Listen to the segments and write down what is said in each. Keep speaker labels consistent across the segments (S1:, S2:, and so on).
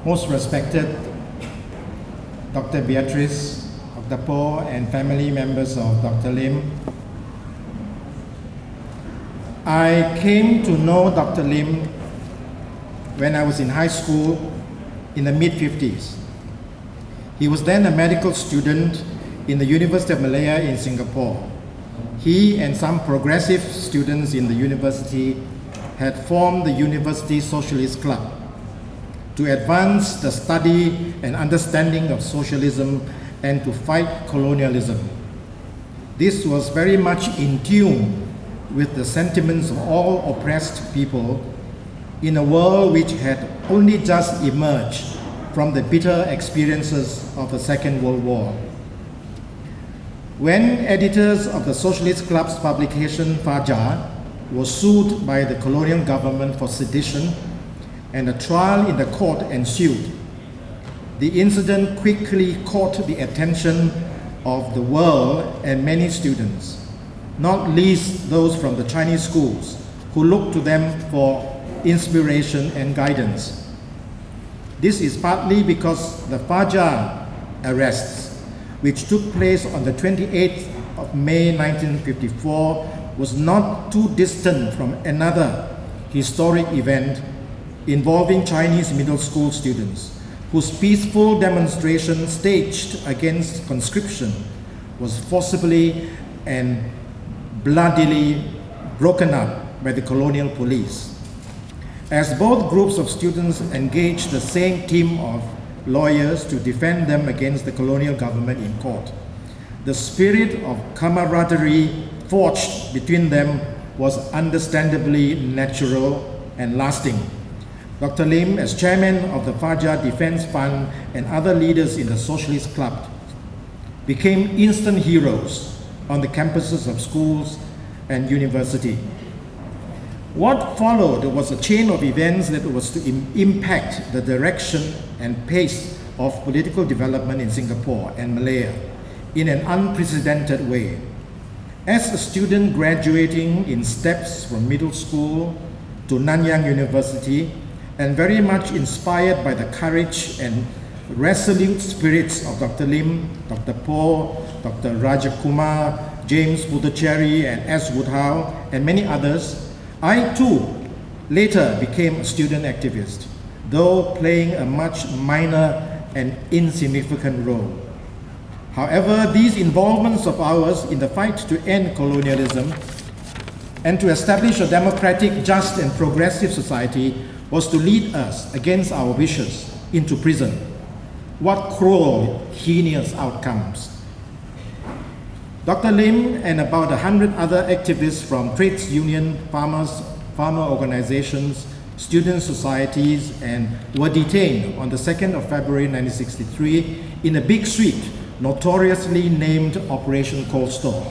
S1: Most respected Dr. Beatrice, Dr. Po, and family members of Dr. Lim, I came to know Dr. Lim when I was in high school in the mid-50s. He was then a medical student in the University of Malaya in Singapore. He and some progressive students in the university had formed the University Socialist Club to advance the study and understanding of socialism and to fight colonialism. This was very much in tune with the sentiments of all oppressed people in a world which had only just emerged from the bitter experiences of the Second World War. When editors of the Socialist Club's publication Fajar were sued by the colonial government for sedition and a trial in the court ensued, the incident quickly caught the attention of the world and many students, not least those from the Chinese schools who looked to them for inspiration and guidance. This is partly because the Fajar arrests, which took place on the 28th of May 1954, was not too distant from another historic event involving Chinese middle school students whose peaceful demonstration staged against conscription was forcibly and bloodily broken up by the colonial police. As both groups of students engaged the same team of lawyers to defend them against the colonial government in court, the spirit of camaraderie forged between them was understandably natural and lasting. Dr. Lim, as chairman of the Fajar Defense Fund and other leaders in the Socialist Club, became instant heroes on the campuses of schools and university. What followed was a chain of events that was to impact the direction and pace of political development in Singapore and Malaya in an unprecedented way. As a student graduating in steps from middle school to Nanyang University, and very much inspired by the courage and resolute spirits of Dr. Lim, Dr. Po, Dr. Rajakumar, James Puducherry, and S. Woodhow, and many others, I too later became a student activist, though playing a much minor and insignificant role. However, these involvements of ours in the fight to end colonialism and to establish a democratic, just, and progressive society was to lead us, against our wishes, into prison. What cruel, heinous outcomes. Dr. Lim and about 100 other activists from trades union, farmer organizations, student societies, and were detained on the 2nd of February 1963 in a big street notoriously named Operation Cold Storm.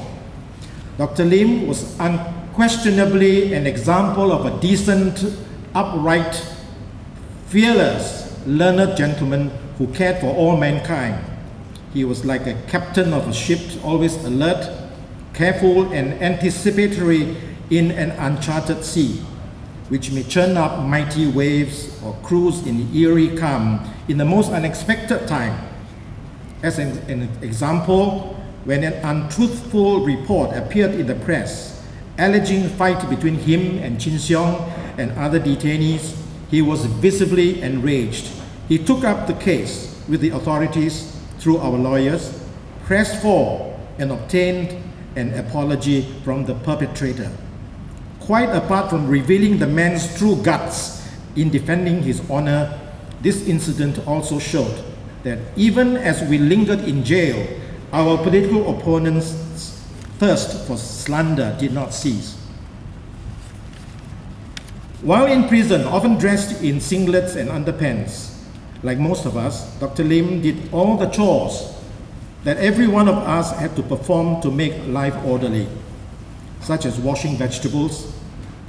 S1: Dr. Lim was unquestionably an example of a decent, upright, fearless, learned gentleman who cared for all mankind. He was like a captain of a ship, always alert, careful, and anticipatory in an uncharted sea, which may churn up mighty waves or cruise in eerie calm in the most unexpected time. As an example, when an untruthful report appeared in the press alleging fight between him and Chin Siong and other detainees, he was visibly enraged. He took up the case with the authorities through our lawyers, pressed for and obtained an apology from the perpetrator. Quite apart from revealing the man's true guts in defending his honor, this incident also showed that even as we lingered in jail, our political opponents' thirst for slander did not cease. While in prison, often dressed in singlets and underpants, like most of us, Dr. Lim did all the chores that every one of us had to perform to make life orderly, such as washing vegetables,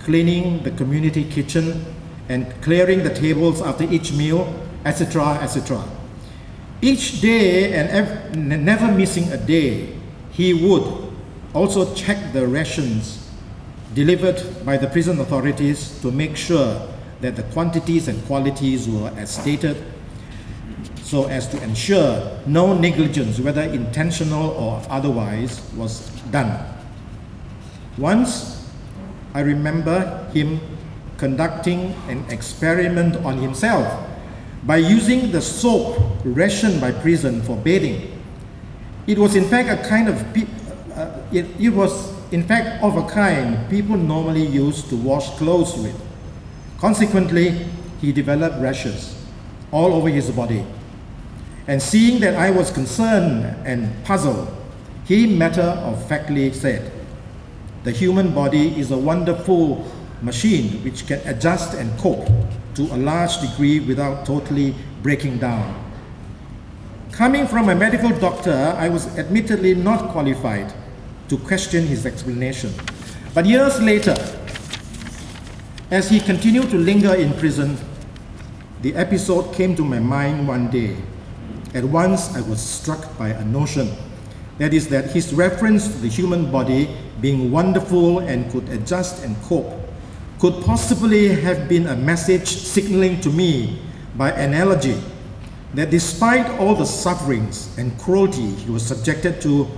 S1: cleaning the community kitchen, and clearing the tables after each meal, etc., etc. Each day, and never missing a day, he would also check the rations delivered by the prison authorities to make sure that the quantities and qualities were as stated so as to ensure no negligence, whether intentional or otherwise, was done. Once, I remember him conducting an experiment on himself by using the soap rationed by prison for bathing. It was in fact a kind of it was in fact of a kind people normally use to wash clothes with. Consequently, he developed rashes all over his body. And seeing that I was concerned and puzzled, he matter-of-factly said, "The human body is a wonderful machine which can adjust and cope to a large degree without totally breaking down." Coming from a medical doctor, I was admittedly not qualified to question his explanation. But years later, as he continued to linger in prison, the episode came to my mind one day. At once, I was struck by a notion. That is that his reference to the human body being wonderful and could adjust and cope could possibly have been a message signaling to me by analogy that despite all the sufferings and cruelty he was subjected to,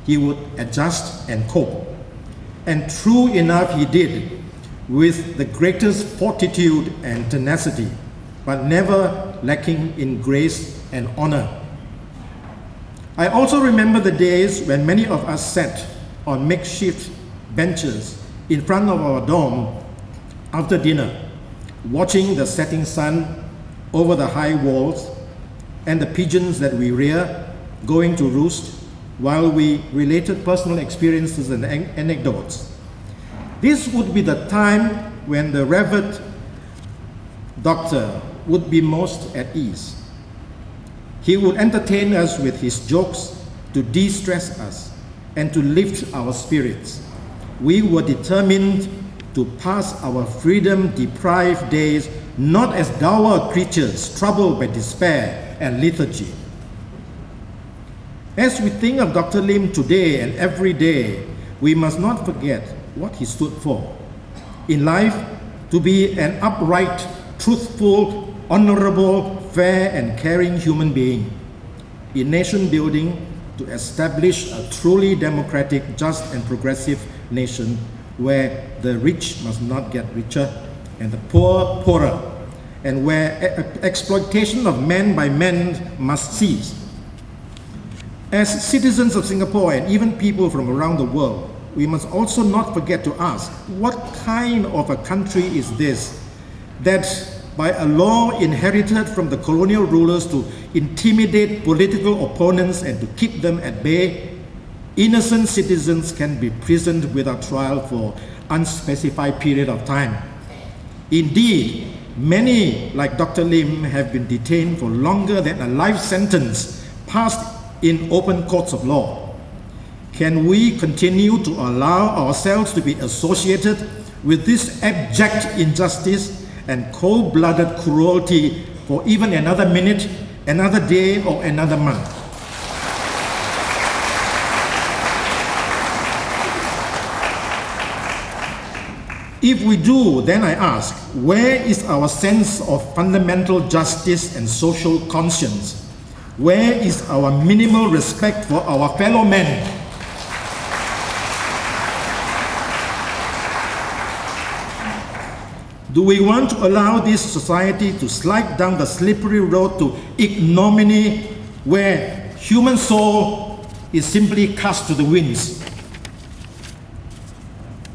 S1: he would adjust and cope. And true enough, he did, with the greatest fortitude and tenacity, but never lacking in grace and honor. I also remember the days when many of us sat on makeshift benches in front of our dorm after dinner, watching the setting sun over the high walls and the pigeons that we rear going to roost, while we related personal experiences and anecdotes. This would be the time when the revered doctor would be most at ease. He would entertain us with his jokes to de-stress us and to lift our spirits. We were determined to pass our freedom-deprived days not as dour creatures troubled by despair and lethargy. As we think of Dr. Lim today and every day, we must not forget what he stood for. In life, to be an upright, truthful, honorable, fair and caring human being. In nation building, to establish a truly democratic, just and progressive nation where the rich must not get richer and the poor poorer, and where exploitation of man by men must cease. As citizens of Singapore and even people from around the world, we must also not forget to ask, what kind of a country is this that by a law inherited from the colonial rulers to intimidate political opponents and to keep them at bay, innocent citizens can be imprisoned without trial for unspecified period of time? Indeed, many, like Dr. Lim, have been detained for longer than a life sentence passed in open courts of law. Can we continue to allow ourselves to be associated with this abject injustice and cold-blooded cruelty for even another minute, another day, or another month? If we do, then I ask, where is our sense of fundamental justice and social conscience? Where is our minimal respect for our fellow men? Do we want to allow this society to slide down the slippery road to ignominy where human soul is simply cast to the winds?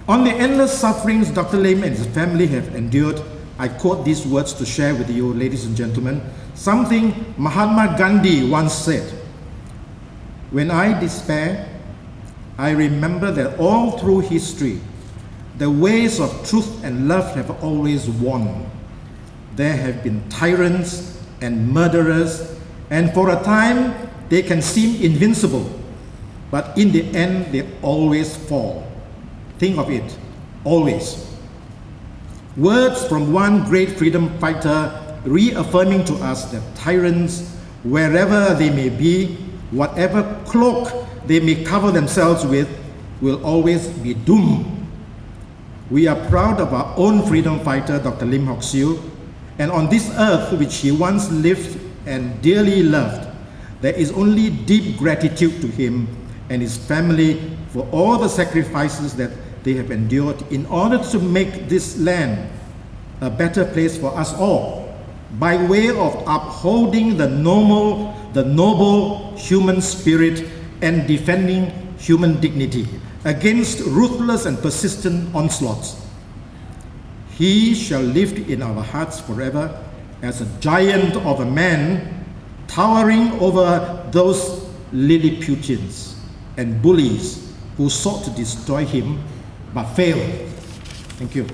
S1: On the endless sufferings Dr. Lim and his family have endured, I quote these words to share with you, ladies and gentlemen, something Mahatma Gandhi once said. When I despair, I remember that all through history, the ways of truth and love have always won. There have been tyrants and murderers, and for a time they can seem invincible, but in the end they always fall. Think of it, always. Words from one great freedom fighter reaffirming to us that tyrants, wherever they may be, whatever cloak they may cover themselves with, will always be doomed. We are proud of our own freedom fighter, Dr. Lim Hock Siew, and on this earth which he once lived and dearly loved. There is only deep gratitude to him and his family for all the sacrifices that they have endured in order to make this land a better place for us all, by way of upholding the noble human spirit and defending human dignity against ruthless and persistent onslaughts. He shall live in our hearts forever as a giant of a man, towering over those Lilliputians and bullies who sought to destroy him but failed. Thank you.